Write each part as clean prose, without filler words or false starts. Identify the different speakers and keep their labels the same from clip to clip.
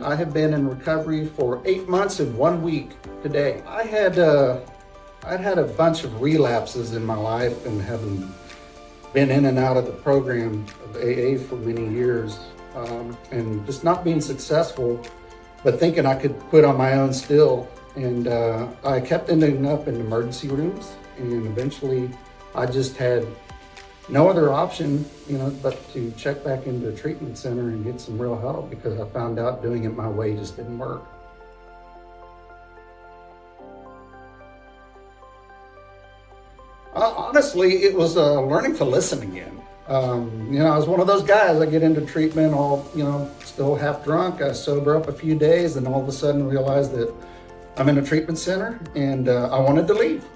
Speaker 1: I have been in recovery for 8 months and 1 week today. I'd had a bunch of relapses in my life and having been in and out of the program of AA for many years, and just not being successful, but thinking I could quit on my own still. And I kept ending up in emergency rooms, and eventually I just had no other option, but to check back into a treatment center and get some real help, because I found out doing it my way just didn't work. Honestly, it was learning to listen again. I was one of those guys. I get into treatment all, still half drunk. I sober up a few days, and all of a sudden realize that I'm in a treatment center, and I wanted to leave.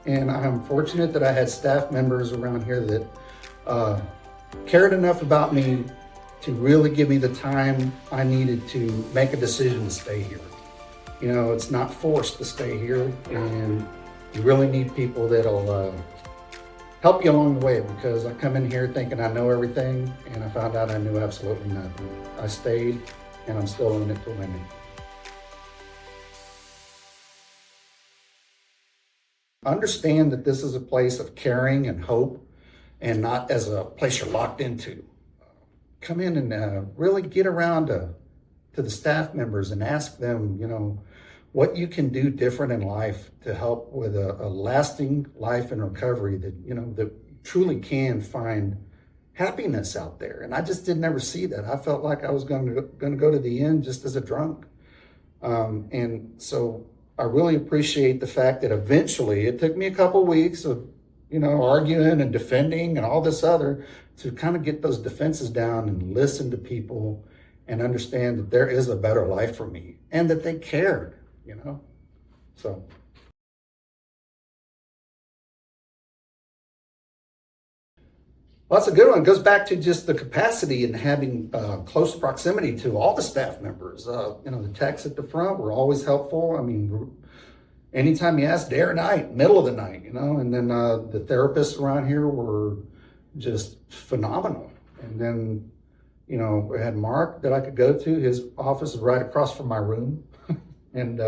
Speaker 1: And I'm fortunate that I had staff members around here that cared enough about me to really give me the time I needed to make a decision to stay here. It's not forced to stay here, and you really need people that'll help you along the way, because I come in here thinking I know everything, and I found out I knew absolutely nothing. I stayed, and I'm still in it to win it. Understand that this is a place of caring and hope, and not as a place you're locked into. Come in and really get around to the staff members and ask them, what you can do different in life to help with a lasting life in recovery that, that truly can find happiness out there. And I just didn't ever see that. I felt like I was going to go to the end just as a drunk. And so I really appreciate the fact that eventually, it took me a couple of weeks of, arguing and defending and all this other, to kind of get those defenses down and listen to people and understand that there is a better life for me and that they cared, so. Well, that's a good one. It goes back to just the capacity and having close proximity to all the staff members. The techs at the front were always helpful. I mean, anytime you asked, day or night, middle of the night, and then the therapists around here were just phenomenal. And then, we had Mark that I could go to. His office is right across from my room. And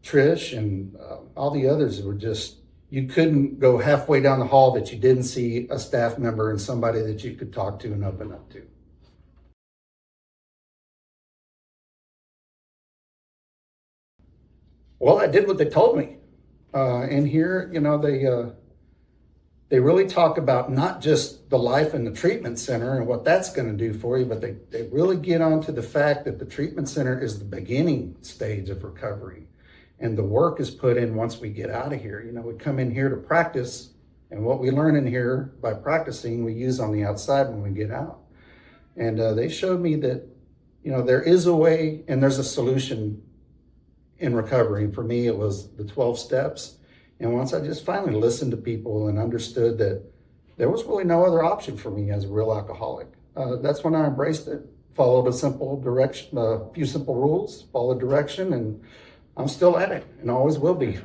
Speaker 1: Trish and all the others were just, you couldn't go halfway down the hall that you didn't see a staff member and somebody that you could talk to and open up to. Well, I did what they told me. In here, they really talk about not just the life in the treatment center and what that's going to do for you, but they really get onto the fact that the treatment center is the beginning stage of recovery. And the work is put in once we get out of here. We come in here to practice, and what we learn in here by practicing, we use on the outside when we get out. And they showed me that, there is a way and there's a solution in recovery. And for me, it was the 12 steps. And once I just finally listened to people and understood that there was really no other option for me as a real alcoholic, that's when I embraced it. Followed a simple direction, a few simple rules, followed direction, and I'm still at it and always will be.